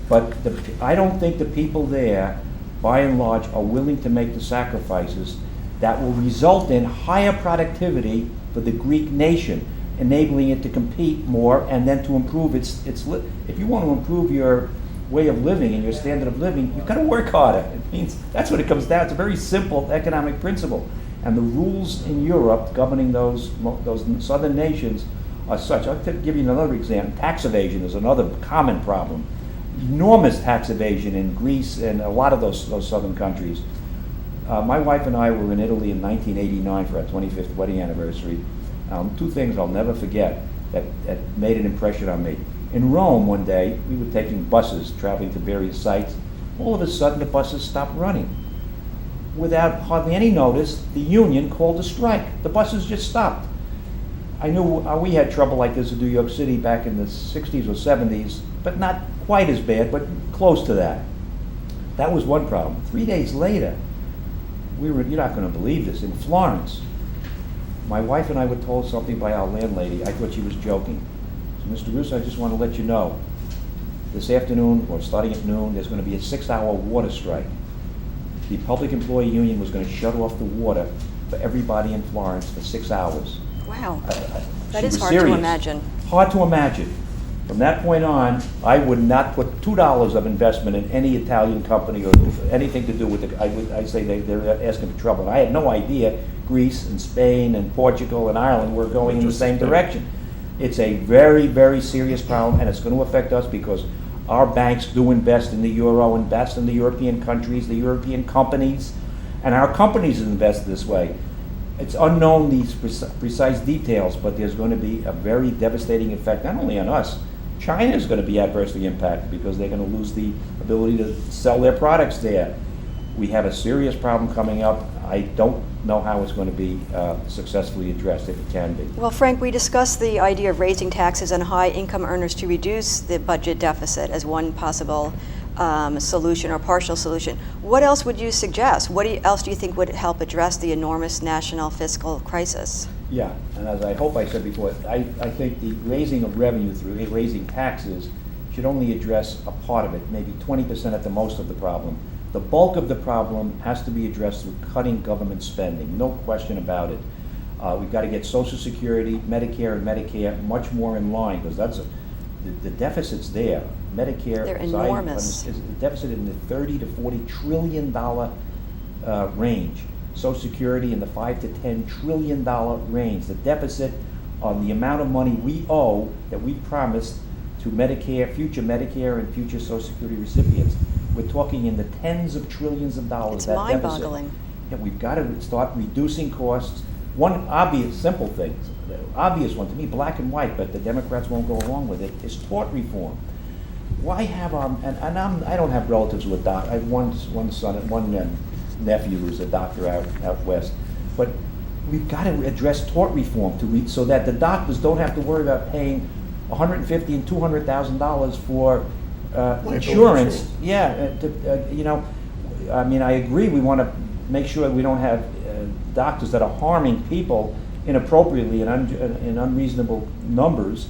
But I don't think the people there, by and large, are willing to make the sacrifices that will result in higher productivity for the Greek nation, enabling it to compete more and then to improve its if you want to improve your way of living and your standard of living, you've got to work harder. It means that's what it comes down to. It's a very simple economic principle. And the rules in Europe governing those southern nations are such. I'll give you another example. Tax evasion is another common problem. Enormous tax evasion in Greece and a lot of those southern countries. My wife and I were in Italy in 1989 for our 25th wedding anniversary. Two things I'll never forget that made an impression on me. In Rome one day, we were taking buses traveling to various sites. All of a sudden, the buses stopped running. Without hardly any notice, the union called a strike. The buses just stopped. I knew we had trouble like this in New York City back in the 60s or 70s, but not quite as bad, but close to that. That was one problem. 3 days later, you're not going to believe this, in Florence. My wife and I were told something by our landlady. I thought she was joking. So, Mr. Russo, I just want to let you know, this afternoon, or starting at noon, there's going to be a 6-hour water strike. The public employee union was going to shut off the water for everybody in Florence for 6 hours. Wow. That She is was hard to serious. imagine. Hard to imagine. From that point on, I would not put $2 of investment in any Italian company or anything to do with it. I'd say they're asking for trouble. And I had no idea Greece and Spain and Portugal and Ireland were going in the same direction. It's a very, very serious problem, and it's going to affect us because our banks do invest in the euro, invest in the European countries, the European companies, and our companies invest this way. It's unknown, these precise details, but there's going to be a very devastating effect, not only on us. China is going to be adversely impacted because they're going to lose the ability to sell their products there. We have a serious problem coming up. I don't know how it's going to be successfully addressed, if it can be. Well, Frank, we discussed the idea of raising taxes on high income earners to reduce the budget deficit as one possible solution or partial solution. What else would you suggest? Else do you think would help address the enormous national fiscal crisis? Yeah, and as I hope I said before, I think the raising of revenue through raising taxes should only address a part of it, maybe 20% at the most of the problem. The bulk of the problem has to be addressed through cutting government spending, no question about it. We've got to get Social Security, Medicare, and Medicare much more in line, because the deficit's there. Medicare, They're as I enormous. understand, is the deficit in the $30 to $40 trillion range. Social Security in the $5 to $10 trillion range. The deficit on the amount of money we owe that we promised to Medicare, future Medicare and future Social Security recipients. We're talking in the tens of trillions of dollars. It's that deficit. mind-boggling. Yeah, we've got to start reducing costs. One obvious, simple thing, the obvious one to me, black and white, but the Democrats won't go along with it, is tort reform. Why have I don't have relatives who are doctors. I have one son and one nephew who's a doctor out west, but we've got to address tort reform so that the doctors don't have to worry about paying $150,000 and $200,000 for insurance. Yeah, I mean, I agree. We want to make sure we don't have doctors that are harming people inappropriately and in unreasonable numbers,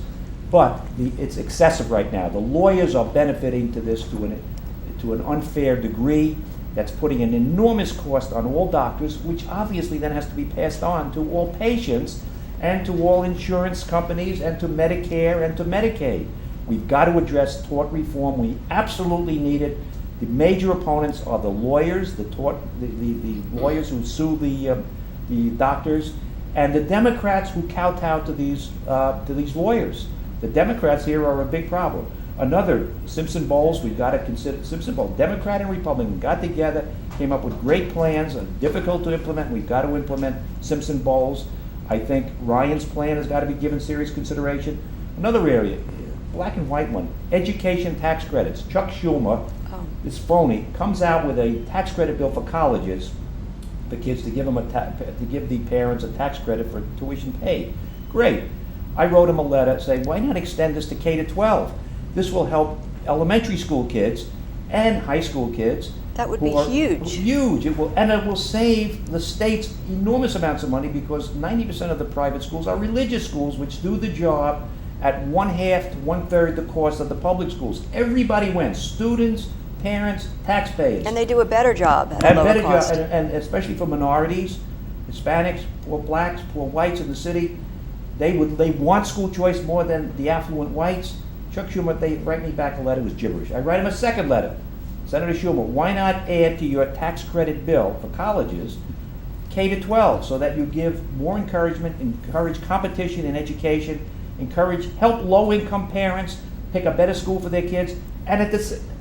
but it's excessive right now. The lawyers are benefiting to this to an unfair degree. That's putting an enormous cost on all doctors, which obviously then has to be passed on to all patients and to all insurance companies and to Medicare and to Medicaid. We've got to address tort reform. We absolutely need it. The major opponents are the lawyers, the lawyers who sue the doctors, and the Democrats who kowtow to these lawyers. The Democrats here are a big problem. Another, Simpson-Bowles, we've got to consider Simpson-Bowles. Democrat and Republican got together, came up with great plans, difficult to implement. We've got to implement Simpson-Bowles. I think Ryan's plan has got to be given serious consideration. Another area, black and white one, education tax credits. Chuck Schumer, this phony, comes out with a tax credit bill for colleges, for kids to give them to give the parents a tax credit for tuition paid. Great. I wrote him a letter saying, why not extend this to K to 12? This will help elementary school kids and high school kids. That would be huge. Huge. It will save the states enormous amounts of money, because 90% of the private schools are religious schools, which do the job at 1/2 to 1/3 the cost of the public schools. Everybody wins: students, parents, taxpayers. And they do a better job at a lower cost. And especially for minorities, Hispanics, poor blacks, poor whites in the city, they want school choice more than the affluent whites. Chuck Schumer, they write me back a letter, it was gibberish. I write him a second letter. Senator Schumer, why not add to your tax credit bill for colleges K to 12, so that you give more encouragement, encourage competition in education, help low-income parents pick a better school for their kids. And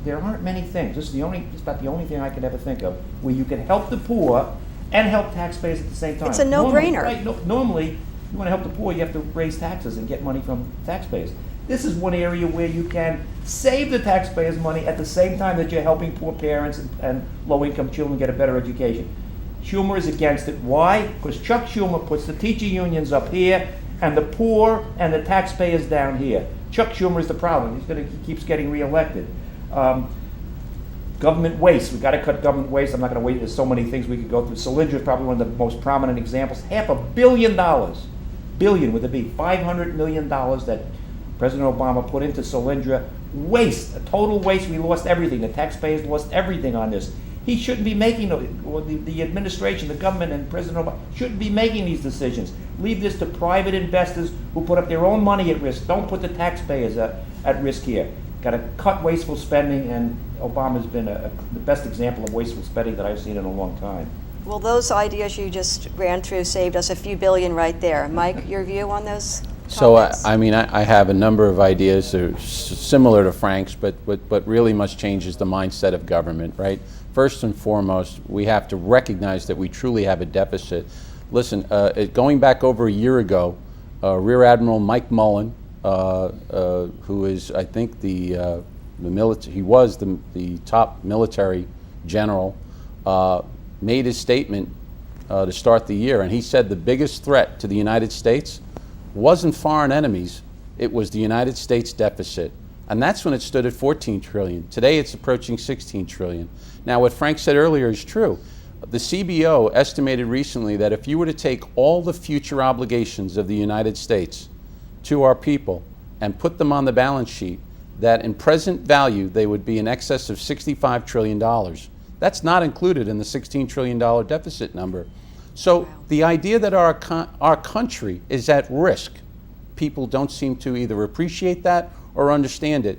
there aren't many things. This is about the only thing I could ever think of where you can help the poor and help taxpayers at the same time. It's a no-brainer. Normally, you want to help the poor, you have to raise taxes and get money from taxpayers. This is one area where you can save the taxpayers money at the same time that you're helping poor parents and low-income children get a better education. Schumer is against it. Why? Because Chuck Schumer puts the teacher unions up here and the poor and the taxpayers down here. Chuck Schumer is the problem. He keeps getting reelected. Government waste. We've got to cut government waste. I'm not going to wait. There's so many things we could go through. Solyndra is probably one of the most prominent examples. $500 million, billion with a B, $500 million that President Obama put into Solyndra. Waste, a total waste. We lost everything. The taxpayers lost everything on this. He shouldn't be making, or the administration, the government, and President Obama shouldn't be making these decisions. Leave this to private investors who put up their own money at risk. Don't put the taxpayers at risk here. Got to cut wasteful spending, and Obama's been the best example of wasteful spending that I've seen in a long time. Well, those ideas you just ran through saved us a few billion right there. Mike, your view on those So, comments? I have a number of ideas that are similar to Frank's, but really much changes the mindset of government, right? First and foremost, we have to recognize that we truly have a deficit. Listen, going back over a year ago, Rear Admiral Mike Mullen, who is, I think, the military, he was the top military general, made his statement to start the year, and he said the biggest threat to the United States wasn't foreign enemies, it was the United States deficit. And that's when it stood at 14 trillion. Today it's approaching 16 trillion. Now what Frank said earlier is true. The CBO estimated recently that if you were to take all the future obligations of the United States to our people and put them on the balance sheet, that in present value they would be in excess of $65 trillion. That's not included in the $16 trillion deficit number. So the idea that our country is at risk, people don't seem to either appreciate that or understand it.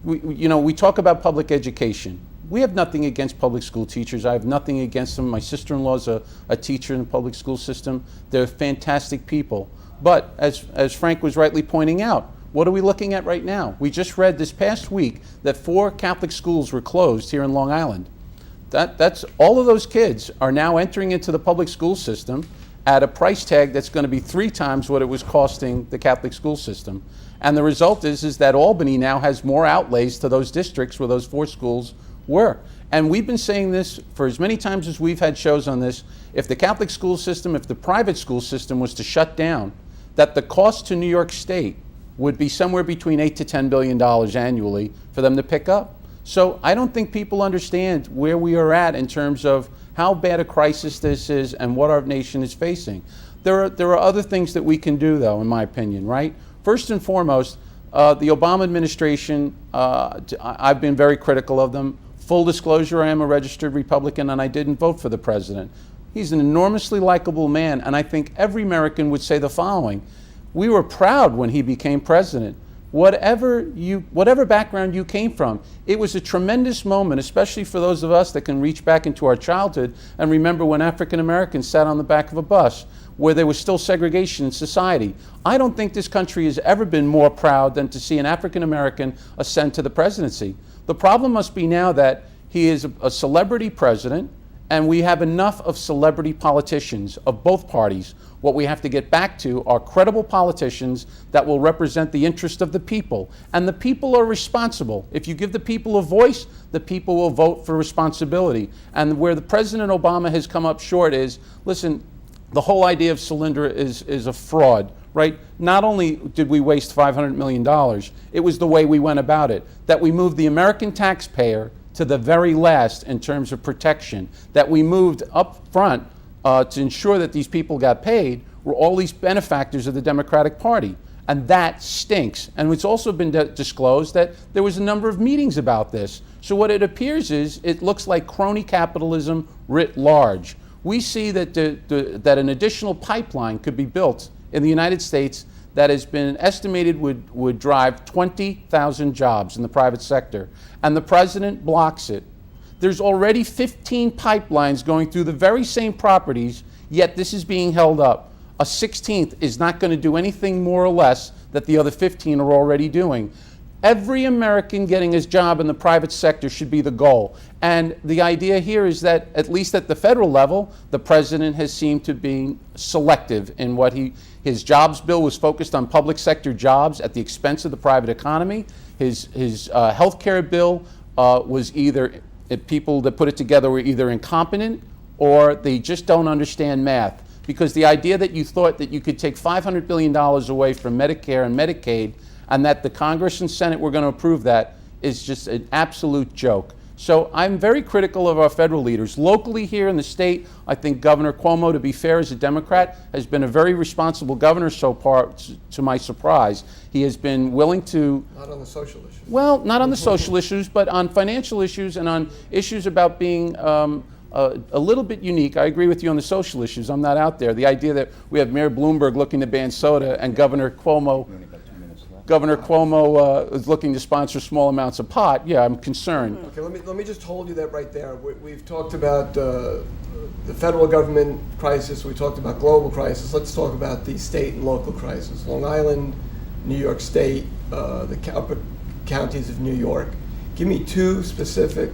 We talk about public education. We have nothing against public school teachers. I have nothing against them. My sister-in-law's a teacher in the public school system. They're fantastic people. But as Frank was rightly pointing out, what are we looking at right now? We just read this past week that 4 Catholic schools were closed here in Long Island. That's all of those kids are now entering into the public school system at a price tag that's going to be 3 times what it was costing the Catholic school system. And the result is that Albany now has more outlays to those districts where those 4 schools were. And we've been saying this for as many times as we've had shows on this. If the Catholic school system, if the private school system was to shut down, that the cost to New York State would be somewhere between $8 to $10 billion annually for them to pick up. So I don't think people understand where we are at in terms of how bad a crisis this is and what our nation is facing. There are other things that we can do, though, in my opinion, right? First and foremost, the Obama administration, I've been very critical of them. Full disclosure, I am a registered Republican and I didn't vote for the president. He's an enormously likable man, and I think every American would say the following. We were proud when he became president. Whatever background you came from, it was a tremendous moment, especially for those of us that can reach back into our childhood and remember when African Americans sat on the back of a bus where there was still segregation in society. I don't think this country has ever been more proud than to see an African American ascend to the presidency. The problem must be now that he is a celebrity president and we have enough of celebrity politicians of both parties. What we have to get back to are credible politicians that will represent the interest of the people. And the people are responsible. If you give the people a voice, the people will vote for responsibility. And where the President Obama has come up short is, listen, the whole idea of Solyndra is a fraud, right? Not only did we waste $500 million, it was the way we went about it. That we moved the American taxpayer to the very last in terms of protection. That we moved up front to ensure that these people got paid were all these benefactors of the Democratic Party. And that stinks. And it's also been disclosed that there was a number of meetings about this. So what it appears is it looks like crony capitalism writ large. We see that, that an additional pipeline could be built in the United States that has been estimated would drive 20,000 jobs in the private sector. And the president blocks it. There's already 15 pipelines going through the very same properties, yet this is being held up. A 16th is not going to do anything more or less that the other 15 are already doing. Every American getting his job in the private sector should be the goal. And the idea here is that, at least at the federal level, the president has seemed to be selective in what his jobs bill was focused on public sector jobs at the expense of the private economy. His health care bill was either, people that put it together were either incompetent or they just don't understand math. Because the idea that you thought that you could take $500 billion away from Medicare and Medicaid and that the Congress and Senate were going to approve that is just an absolute joke. So I'm very critical of our federal leaders. Locally here in the state, I think Governor Cuomo, to be fair, as a Democrat, has been a very responsible governor so far, to my surprise. He has been willing to... Not on the social issues. Well, not on the social issues, but on financial issues and on issues about being a little bit unique. I agree with you on the social issues. I'm not out there. The idea that we have Mayor Bloomberg looking to ban soda and Governor Cuomo is looking to sponsor small amounts of pot, yeah, I'm concerned. Okay, let me just hold you that right there. We've talked about the federal government crisis. We talked about global crisis. Let's talk about the state and local crisis. Long Island, New York State, the upper counties of New York. Give me 2 specific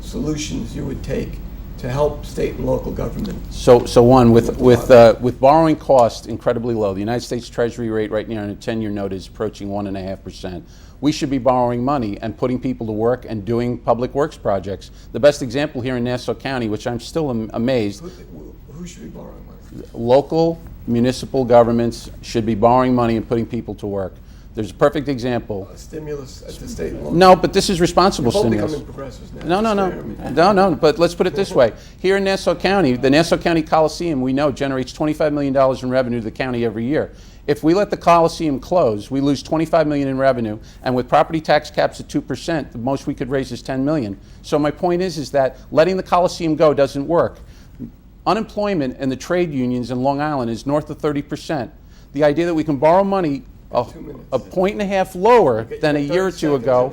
solutions you would take to help state and local government. So one, with borrowing costs incredibly low, the United States Treasury rate right now on a 10-year note is approaching 1.5%. We should be borrowing money and putting people to work and doing public works projects. The best example here in Nassau County, which I'm still amazed. Who should be borrowing money? Local municipal governments should be borrowing money and putting people to work. There's a perfect example. A stimulus at the state and local. No, but this is responsible You're both stimulus. becoming progressives now. No, but let's put it this way. Here in Nassau County, the Nassau County Coliseum, we know, generates $25 million in revenue to the county every year. If we let the Coliseum close, we lose $25 million in revenue, and with property tax caps at 2%, the most we could raise is $10 million. So my point is that letting the Coliseum go doesn't work. Unemployment in the trade unions in Long Island is north of 30%. The idea that we can borrow money a point and a half lower than a year or two ago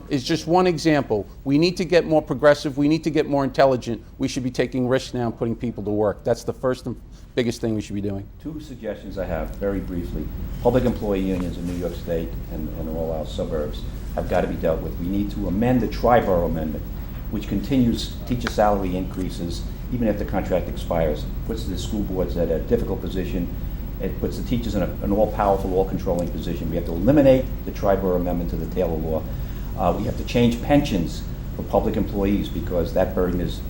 is just one example. We need to get more progressive. We need to get more intelligent. We should be taking risks now and putting people to work. That's the first and biggest thing we should be doing. Two suggestions I have, very briefly. Public employee unions in New York State and all our suburbs have got to be dealt with. We need to amend the Tri-Borough Amendment, which continues teacher salary increases even if the contract expires, puts the school boards at a difficult position. It puts the teachers in an all-powerful, all-controlling position. We have to eliminate the Tri-Borough Amendment to the Taylor Law. We have to change pensions for public employees because that burden is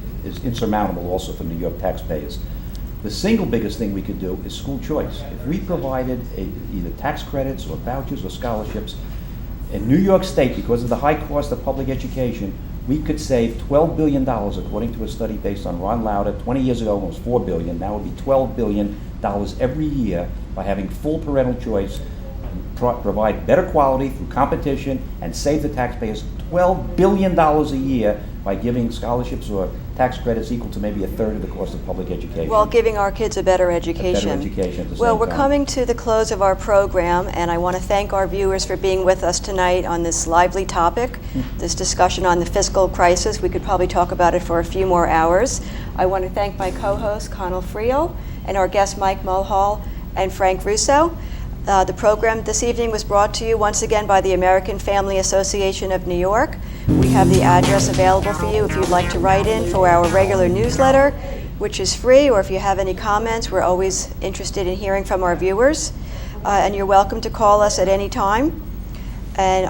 insurmountable also for New York taxpayers. The single biggest thing we could do is school choice. If we provided either tax credits or vouchers or scholarships, in New York State, because of the high cost of public education, we could save $12 billion, according to a study based on Ron Lauder. 20 years ago, it was $4 billion. Now it would be $12 billion every year by having full parental choice, provide better quality through competition, and save the taxpayers $12 billion a year by giving scholarships or tax credits equal to maybe a third of the cost of public education. While giving our kids a better education. A better education at the Well, same we're time. coming to the close of our program, and I want to thank our viewers for being with us tonight on this lively topic, this discussion on the fiscal crisis. We could probably talk about it for a few more hours. I want to thank my co-host, Connell Frio, and our guests, Mike Mulhall and Frank Russo. The program this evening was brought to you once again by the American Family Association of New York. We have the address available for you if you'd like to write in for our regular newsletter, which is free, or if you have any comments, we're always interested in hearing from our viewers. And you're welcome to call us at any time. And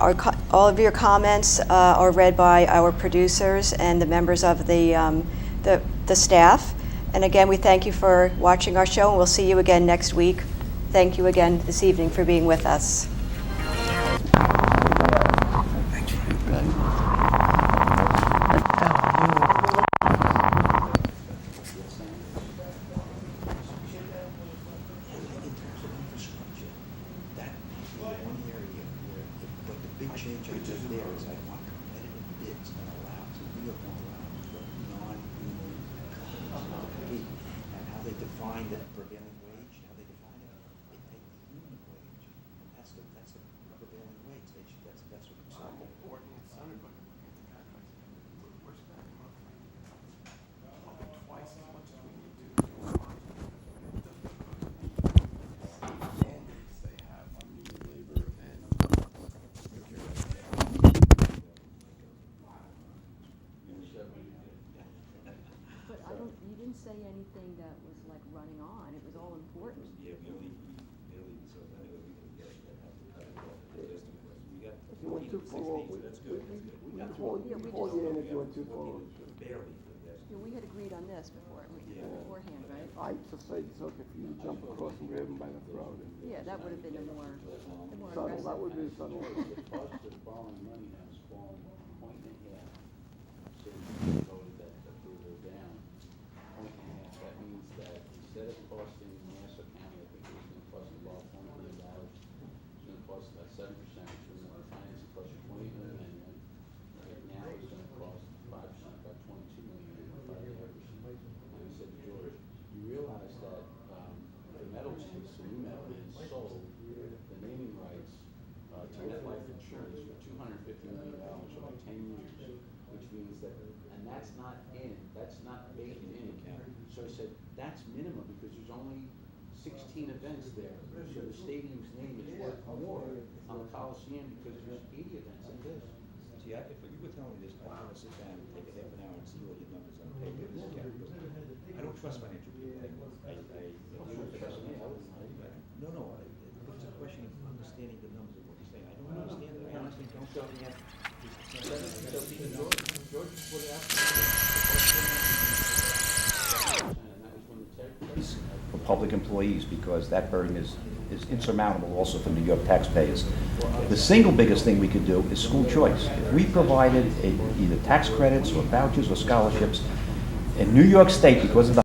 all of your comments are read by our producers and the members of the staff. And again, we thank you for watching our show, and we'll see you again next week. Thank you again this evening for being with us. Define the prevailing wage, how they define it, they take the union wage, and that's the prevailing wage. That's what it's like. Important. It sounded like we're spending probably twice as much as we need to. Mandates they have on union labor and But you didn't say anything that was like running on. It was all important. Yeah, we only, so anyway, we can get that out to cut it off. We got If you went too far, that's good, that's good. We got we call you in if you went too far. barely, yes. Yeah, we had agreed on this beforehand, right? I just say it's okay for you to jump across and grab him by the throat. Yeah, that would have been the more Subtle, that aggressive. would be subtle. The cost of borrowing money has fallen a point and a half since we voted that approval down. Point and a half, that means that instead of costing Nassau County, I think it was gonna cost about $1 million, it's gonna cost about 7%, which was in finance, it cost you $20 million annually. Right now, it's gonna cost 5%, about $22 million, 5.5%. And I said to George, you realize that the metals, the new metal has sold the naming rights to MetLife Insurance for $250 million over 10 years, which means that, and that's not baked in. So I said, that's minimum because there's only 16 events there. So the stadium's name is worth more on the Coliseum because there's 80 events in this. See, if you were telling me this, I want to sit down and take a half an hour and see all your numbers on paper. I don't trust financial people. I don't trust them. No, it's a question of understanding the numbers of what you're saying. I don't understand it. I honestly don't understand. George put it out. And that was when the tech. For public employees, because that burden is is insurmountable also for New York taxpayers. The single biggest thing we could do is school choice. If we provided either tax credits or vouchers or scholarships in New York State, because of the